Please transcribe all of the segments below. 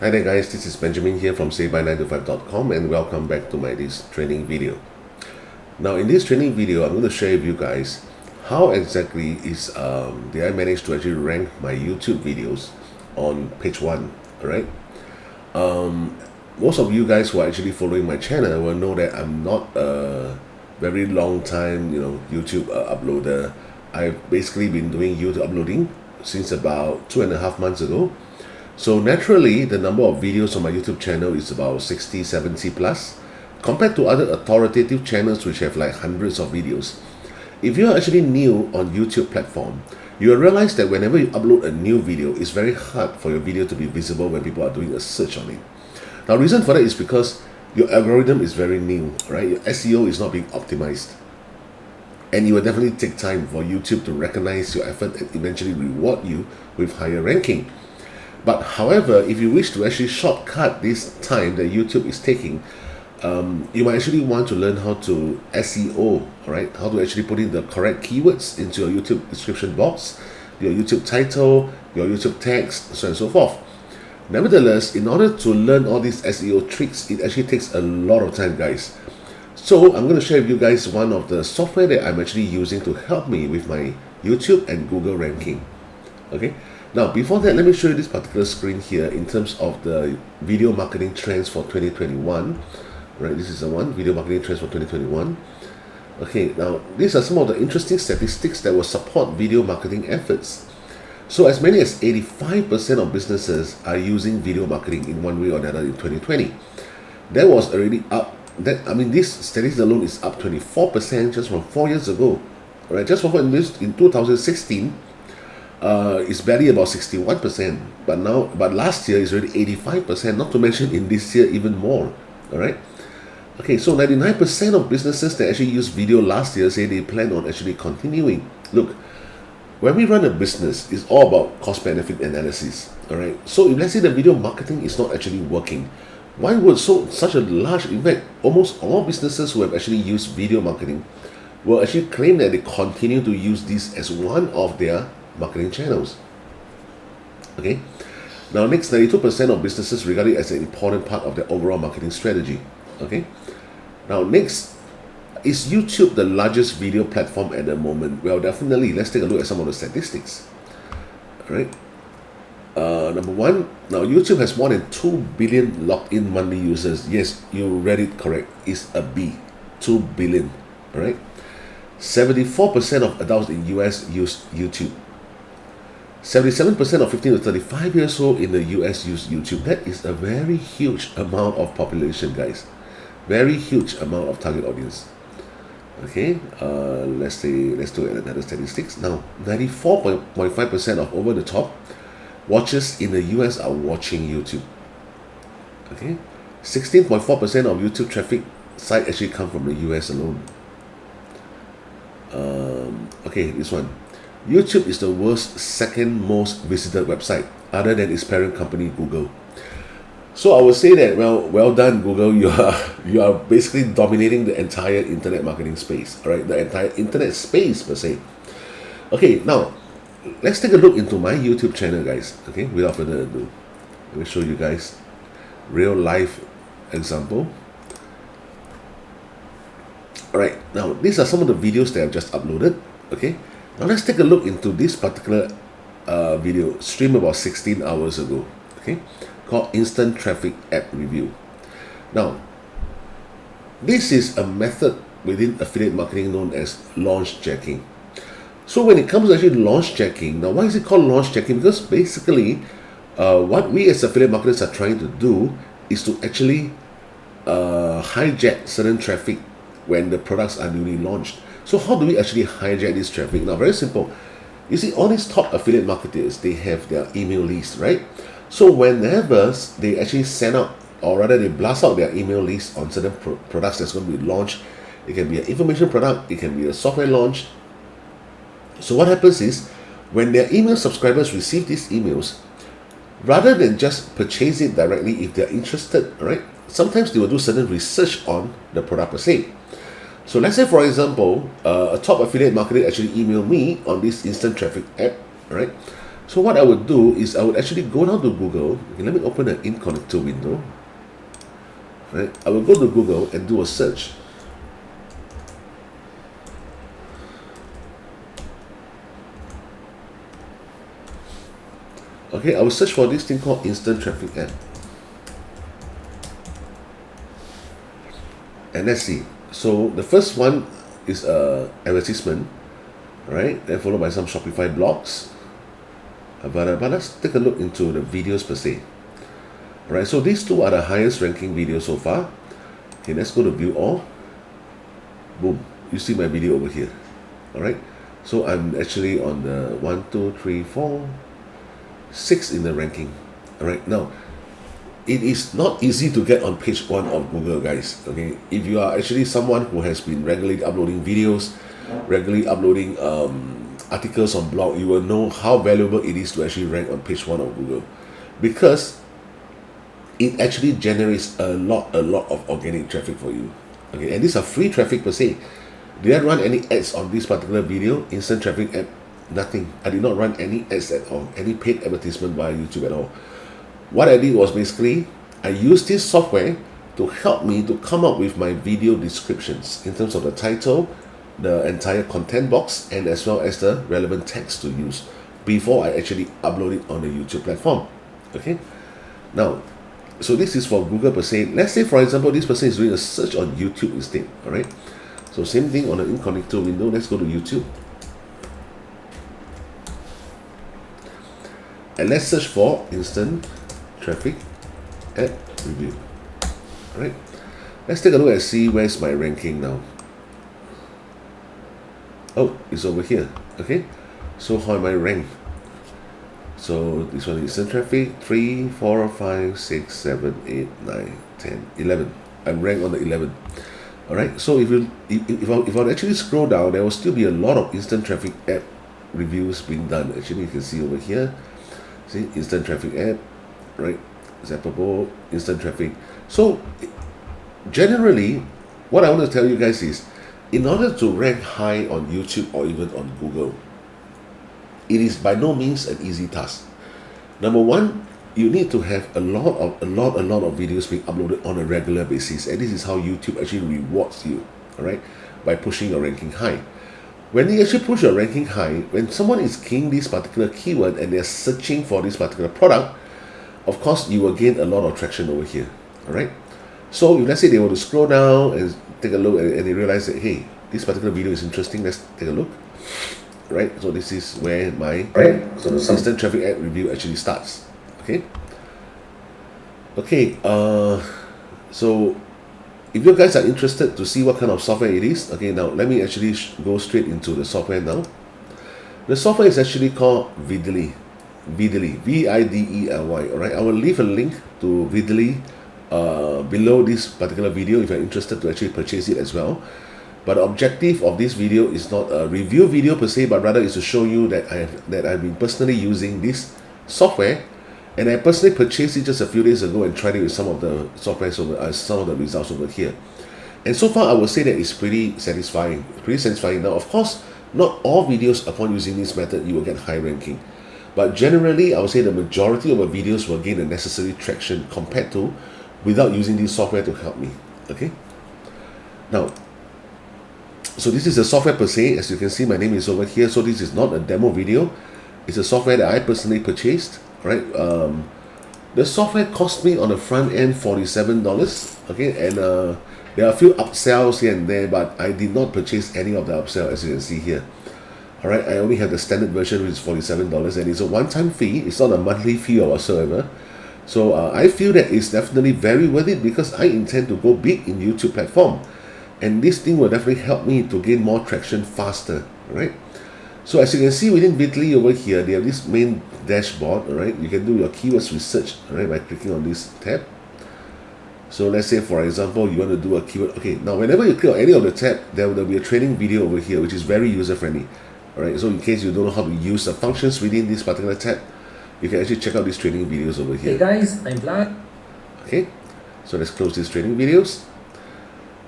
Hi there guys, this is Benjamin here from SaveBy925.com and welcome back to this training video. Now in this training video, I'm going to share with you guys how exactly did I manage to actually rank my YouTube videos on page 1, alright? Most of you guys who are actually following my channel will know that I'm not a very long time, YouTube uploader. I've basically been doing YouTube uploading since about 2.5 months ago. So naturally, the number of videos on my YouTube channel is about 60, 70 plus, compared to other authoritative channels which have like hundreds of videos. If you're actually new on YouTube platform, you will realize that whenever you upload a new video, it's very hard for your video to be visible when people are doing a search on it. Now, the reason for that is because your algorithm is very new, right? Your SEO is not being optimized. And it will definitely take time for YouTube to recognize your effort and eventually reward you with higher ranking. But however, if you wish to actually shortcut this time that YouTube is taking, you might actually want to learn how to SEO, right? How to actually put in the correct keywords into your YouTube description box, your YouTube title, your YouTube text, so on and so forth. Nevertheless, in order to learn all these SEO tricks, it actually takes a lot of time, guys. So I'm going to share with you guys one of the software that I'm actually using to help me with my YouTube and Google ranking. Okay. Now, before that, let me show you this particular screen here in terms of the video marketing trends for 2021. Right, this is the one, video marketing trends for 2021. Okay, now these are some of the interesting statistics that will support video marketing efforts. So as many as 85% of businesses are using video marketing in one way or another in 2020. That was already up. This statistics alone is up 24% just from 4 years ago. Right, just for this in 2016. It's barely about 61%, but last year is already 85%, not to mention in this year even more. All right. Okay, so 99% of businesses that actually used video last year say they plan on actually continuing. Look, when we run a business, it's all about cost benefit analysis. All right. So if let's say the video marketing is not actually working, why would such a large, in fact, almost all businesses who have actually used video marketing will actually claim that they continue to use this as one of their marketing channels. Okay. Now, next, 92% of businesses regard it as an important part of their overall marketing strategy. Okay. Now, next, is YouTube the largest video platform at the moment? Well, definitely. Let's take a look at some of the statistics. All right. Number one, now YouTube has more than 2 billion logged-in monthly users. Yes, you read it correct. It's a B. 2 billion. All right. 74% of adults in US use YouTube. 77% of 15 to 35 years old in the US use YouTube. That is a very huge amount of population, guys. Very huge amount of target audience. Okay, let's do another statistics. Now, 94.5% of over the top watchers in the US are watching YouTube. Okay, 16.4% of YouTube traffic site actually come from the US alone. Okay, this one. YouTube is the world's second most visited website, other than its parent company Google. So I would say that well done Google. You are basically dominating the entire internet marketing space. All right, the entire internet space per se. Okay, now let's take a look into my YouTube channel, guys. Okay, without further ado, let me show you guys real life example. All right, now these are some of the videos that I've just uploaded. Okay. Now let's take a look into this particular video streamed about 16 hours ago, okay, called Instant Traffic App Review. Now, this is a method within affiliate marketing known as launch jacking. So when it comes to actually launch jacking, now why is it called launch jacking? Because basically, what we as affiliate marketers are trying to do is to actually hijack certain traffic when the products are newly launched. So how do we actually hijack this traffic? Now, very simple. You see, all these top affiliate marketers, they have their email list, right? So whenever they actually send out, or rather they blast out their email list on certain products that's going to be launched, it can be an information product, it can be a software launch. So what happens is, when their email subscribers receive these emails, rather than just purchase it directly if they're interested, right? Sometimes they will do certain research on the product per se. So let's say, for example, a top affiliate marketer actually emailed me on this instant traffic app, right? So what I would do is I would actually go down to Google. Okay, let me open an incognito window. Right, I will go to Google and do a search. Okay, I will search for this thing called Instant Traffic Ad. And let's see. So the first one is a advertisement, right? Then followed by some Shopify blogs. But let's take a look into the videos per se. Alright, so these two are the highest ranking videos so far. Okay, let's go to view all. Boom, you see my video over here. Alright, so I'm actually on the 1, 2, 3, 4, 6 in the ranking. Alright, now it is not easy to get on page 1 of Google, guys. Okay, if you are actually someone who has been regularly uploading videos, regularly uploading articles on blog, you will know how valuable it is to actually rank on page 1 of Google, because it actually generates a lot of organic traffic for you. Okay, and these are free traffic per se. Did I run any ads on this particular video? Instant Traffic Ad? Nothing. I did not run any ads at all, any paid advertisement via YouTube at all. What I did was basically I used this software to help me to come up with my video descriptions in terms of the title, the entire content box, and as well as the relevant text to use before I actually upload it on the YouTube platform. Okay, now, so this is for Google per se. Let's say, for example, this person is doing a search on YouTube instead. All right, so same thing on the incognito window. Let's go to YouTube and let's search for Instant Traffic Ad Review. All right, let's take a look and see where's my ranking now. Oh, it's over here. Okay, so how am I ranked? So this one is Instant Traffic 3, 4, 5, 6, 7, 8, 9, 10, 11. I'm ranked on the 11. All right, so if I actually scroll down, there will still be a lot of Instant Traffic Ad reviews being done. Actually, you can see over here. See, Instant Traffic Ad, right? Zappable, Instant Traffic. So generally, what I want to tell you guys is, in order to rank high on YouTube or even on Google, it is by no means an easy task. Number one, you need to have a lot of videos being uploaded on a regular basis, and this is how YouTube actually rewards you, all right, by pushing your ranking high. When you actually push your ranking high, when someone is keying this particular keyword and they're searching for this particular product, of course you will gain a lot of traction over here. All right, so if let's say they want to scroll down and take a look and they realize that, hey, this particular video is interesting, let's take a look. Right, so this is where my Instant Traffic Ad review actually starts. Okay, so if you guys are interested to see what kind of software it is, okay, now let me actually go straight into the software now. The software is actually called Videly, Videly. All right, I will leave a link to Videly below this particular video if you're interested to actually purchase it as well. But the objective of this video is not a review video per se, but rather is to show you that I've been personally using this software, and I personally purchased it just a few days ago and tried it with some of the software some of the results over here. And so far, I would say that it's pretty satisfying. Now, of course, not all videos upon using this method you will get high ranking, but generally, I would say the majority of the videos will gain the necessary traction compared to without using this software to help me. Okay. Now, so this is the software per se. As you can see, my name is over here. So this is not a demo video. It's a software that I personally purchased. Right. The software cost me on the front end $47. Okay, and there are a few upsells here and there, but I did not purchase any of the upsell, as you can see here. All right, I only have the standard version, which is $47, and it's a one-time fee. It's not a monthly fee or whatsoever. So I feel that it's definitely very worth it because I intend to go big in YouTube platform. And this thing will definitely help me to gain more traction faster, right? So as you can see within Videly over here, they have this main dashboard, all right? You can do your keywords research, all right, by clicking on this tab. So let's say, for example, you want to do a keyword. Okay, now whenever you click on any of the tab, there will be a training video over here, which is very user-friendly, all right? So in case you don't know how to use the functions within this particular tab, you can actually check out these training videos over here. Hey guys, I'm Vlad. Okay, so let's close these training videos.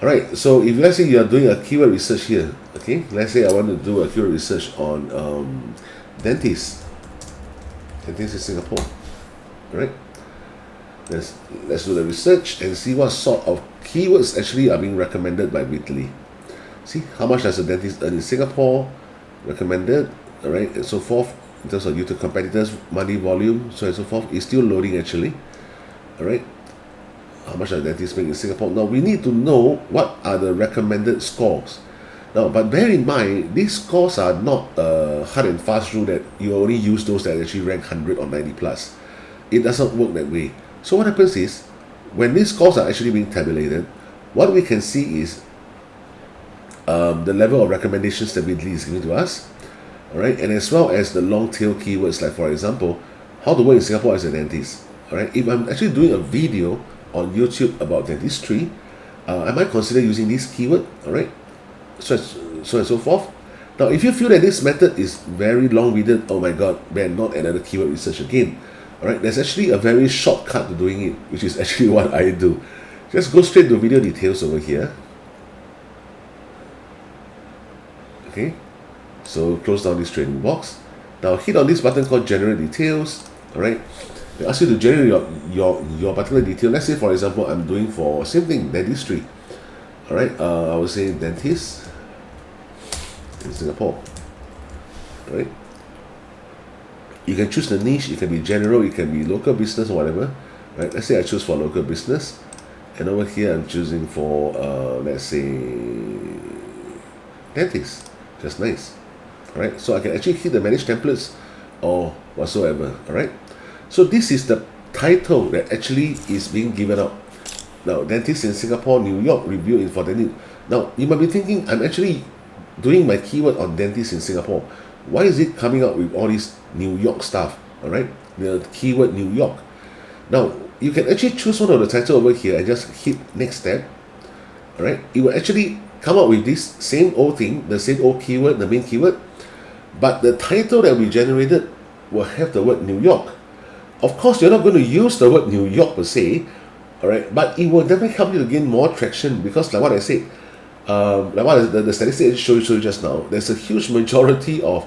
Alright, so if let's say you are doing a keyword research here, okay, let's say I want to do a keyword research on dentist. dentist in Singapore. Alright, let's do the research and see what sort of keywords actually are being recommended by Vidly. See how much does a dentist earn in Singapore, recommended, alright, and so forth, in terms of YouTube competitors, money volume, so on and so forth. It's still loading actually. Alright, how much does a dentist make in Singapore? Now we need to know what are the recommended scores. Now, but bear in mind, these scores are not a hard and fast rule that you only use those that actually rank 100 or 90 plus. It doesn't work that way. So what happens is, when these scores are actually being tabulated, what we can see is the level of recommendations that Vidly is giving to us, alright, and as well as the long tail keywords, like for example, how to work in Singapore as a dentist. Alright, if I'm actually doing a video on YouTube about dentistry, I might consider using this keyword, alright, so and so forth. Now, if you feel that this method is very long-winded, oh my god, man, not another keyword research again. Alright, there's actually a very shortcut to doing it, which is actually what I do. Just go straight to video details over here. Okay, so close down this training box. Now hit on this button called generate details. Alright, they ask you to generate your particular detail. Let's say for example I'm doing for same thing, dentistry. Alright, I would say dentist in Singapore. Right, you can choose the niche. It can be general, it can be local business or whatever. Right, let's say I choose for local business, and over here I'm choosing for let's say dentist. Just nice. Alright, so I can actually hit the manage templates or whatsoever. Alright, so this is the title that actually is being given out. Now, dentist in Singapore, New York, review for dentist. Now, you might be thinking, I'm actually doing my keyword on dentist in Singapore. Why is it coming out with all this New York stuff? Alright, the keyword New York. Now, you can actually choose one of the title over here and just hit next step. Alright, it will actually come up with this same old thing, the same old keyword, the main keyword, but the title that we generated will have the word New York. Of course, you're not going to use the word New York per se, alright, but it will definitely help you to gain more traction, because like what I said, like what the statistics show you just now, there's a huge majority of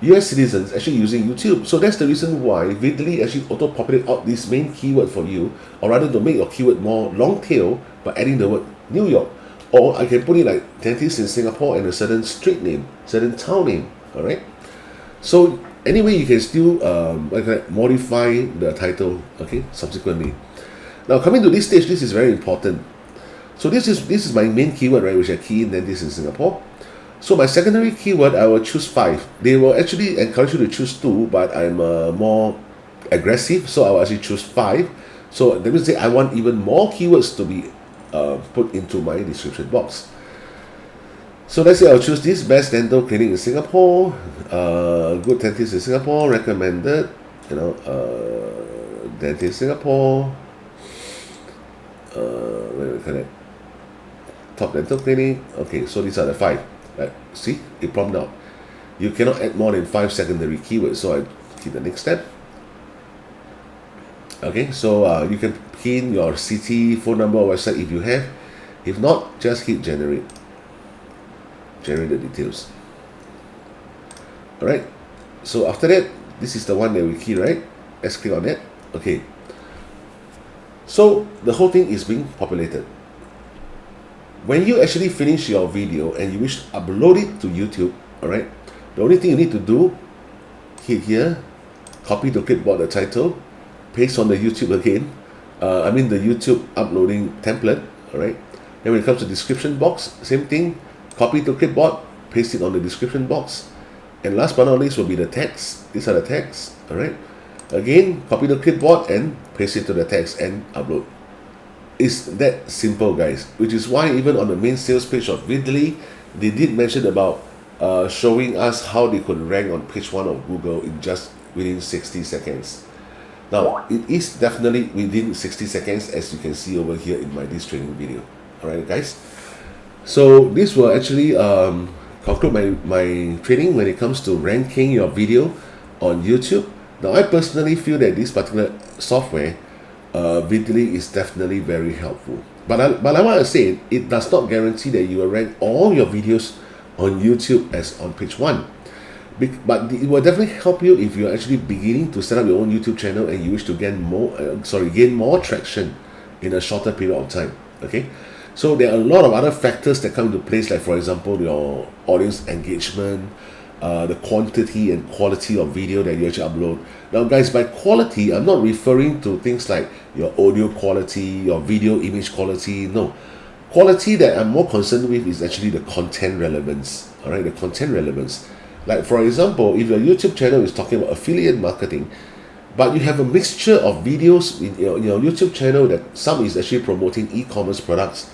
US citizens actually using YouTube. So that's the reason why Vidly actually auto-populate out this main keyword for you, or rather to make your keyword more long tail by adding the word New York. Or I can put it like dentist in Singapore and a certain street name, certain town name. Alright. So anyway, you can still modify the title, okay, subsequently. Now coming to this stage, this is very important. So this is my main keyword, right, which I key in dentist in Singapore. So my secondary keyword, I will choose 5. They will actually encourage you to choose 2, but I'm more aggressive, so I will actually choose 5. So that means I want even more keywords to be put into my description box. So let's say I'll choose this: best dental clinic in Singapore, good dentist in Singapore, recommended, dentist Singapore, where we connect, top dental clinic. Okay, so these are the 5. Right, see, it prompted out. You cannot add more than 5 secondary keywords, so I hit the next step. Okay, so you can key in your city, phone number, or website if you have. If not, just hit generate. Generate the details. Alright, so after that, this is the one that we key, right? Let's click on that. Okay, so the whole thing is being populated. When you actually finish your video and you wish to upload it to YouTube, alright, the only thing you need to do, hit here, copy to clipboard the title, paste on the YouTube again, the YouTube uploading template, alright. Then when it comes to description box, same thing, copy to clipboard, paste it on the description box, and last but not least will be the text. These are the texts, alright. Again, copy the clipboard and paste it to the text and upload. It's that simple, guys, which is why even on the main sales page of Vidly, they did mention about showing us how they could rank on page 1 of Google in just within 60 seconds. Now, it is definitely within 60 seconds, as you can see over here in my this training video. Alright, guys. So this will actually conclude my training when it comes to ranking your video on YouTube. Now, I personally feel that this particular software, Vidly, is definitely very helpful. But like what I said, it does not guarantee that you will rank all your videos on YouTube as on page 1. But it will definitely help you if you're actually beginning to set up your own YouTube channel and you wish to gain more traction in a shorter period of time. Okay, so there are a lot of other factors that come into place, like for example your audience engagement, the quantity and quality of video that you actually upload. Now guys, by quality I'm not referring to things like your audio quality, your video image quality. No, quality that I'm more concerned with is actually the content relevance. All right, the content relevance. Like for example, if your YouTube channel is talking about affiliate marketing, but you have a mixture of videos in your YouTube channel that some is actually promoting e-commerce products,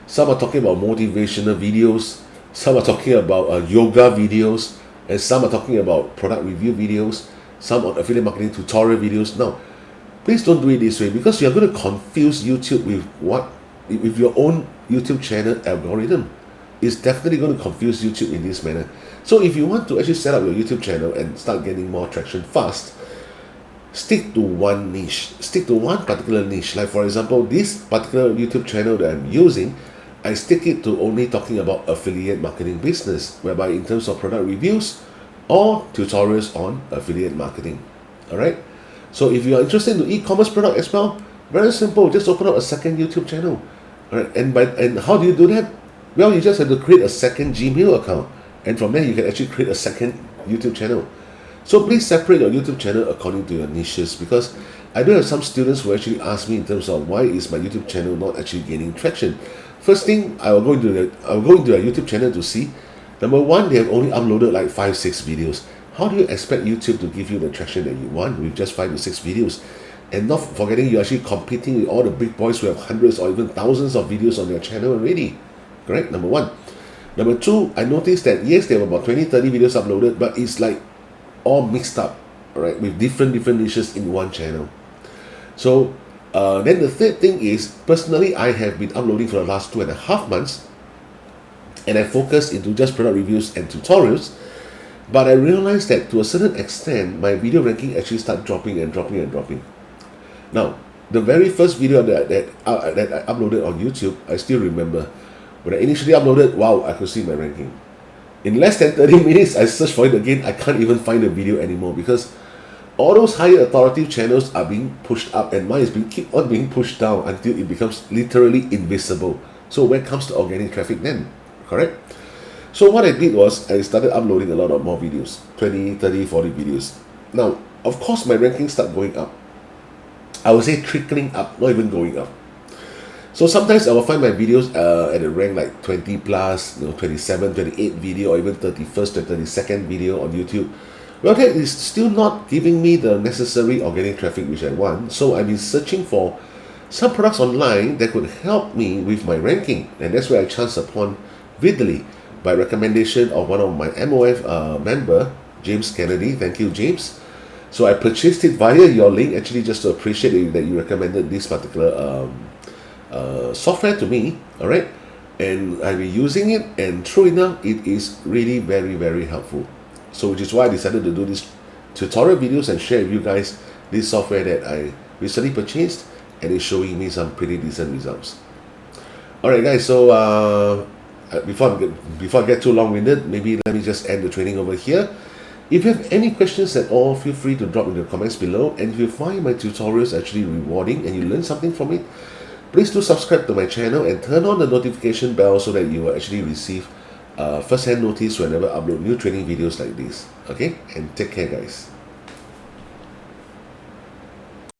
some are talking about motivational videos, some are talking about yoga videos, and some are talking about product review videos, some on affiliate marketing tutorial videos. Now, please don't do it this way, because you're going to confuse YouTube with your own YouTube channel algorithm. It's definitely going to confuse YouTube in this manner. So if you want to actually set up your YouTube channel and start getting more traction fast, stick to one niche, stick to one particular niche. Like for example, this particular YouTube channel that I'm using, I stick it to only talking about affiliate marketing business, whereby in terms of product reviews or tutorials on affiliate marketing. All right. So if you are interested in e-commerce product as well, very simple, just open up a second YouTube channel. All right. And how do you do that? Well, you just have to create a second Gmail account, and from there you can actually create a second YouTube channel. So please separate your YouTube channel according to your niches, because I do have some students who actually ask me in terms of why is my YouTube channel not actually gaining traction. First thing, I will go into their YouTube channel to see. Number one, they have only uploaded like 5-6 videos. How do you expect YouTube to give you the traction that you want with just 5 to 6 videos? And not forgetting, you're actually competing with all the big boys who have hundreds or even thousands of videos on their channel already. Correct? Number one. Number two, I noticed that yes, there were about 20-30 videos uploaded, but it's like all mixed up, right, with different niches in one channel. So then the third thing is, personally, I have been uploading for the last 2.5 months, and I focused into just product reviews and tutorials. But I realized that to a certain extent, my video ranking actually started dropping. Now, the very first video that I uploaded on YouTube, I still remember. When I initially uploaded, wow, I could see my ranking. In less than 30 minutes, I searched for it again. I can't even find the video anymore, because all those higher authoritative channels are being pushed up, and mine is keep on being pushed down until it becomes literally invisible. So where comes the organic traffic then? Correct? So what I did was I started uploading a lot of more videos, 20, 30, 40 videos. Now, of course, my rankings start going up. I would say trickling up, not even going up. So sometimes I will find my videos at a rank like 20 plus, 27, 28 video, or even 31st to 32nd video on YouTube. Well, that is still not giving me the necessary organic traffic which I want. So I've been searching for some products online that could help me with my ranking. And that's where I chanced upon Vidly by recommendation of one of my MOF member, James Kennedy. Thank you, James. So I purchased it via your link, actually, just to appreciate that you recommended this particular software to me. All right, and I've been using it, and true enough, it is really very, very helpful. So which is why I decided to do this tutorial videos and share with you guys this software that I recently purchased, and it's showing me some pretty decent results. All right, guys, so before I get too long-winded, maybe let me just end the training over here. If you have any questions at all, feel free to drop in the comments below. And if you find my tutorials actually rewarding and you learn something from it, please do subscribe to my channel and turn on the notification bell so that you will actually receive first-hand notice whenever I upload new training videos like this. Okay, and take care, guys.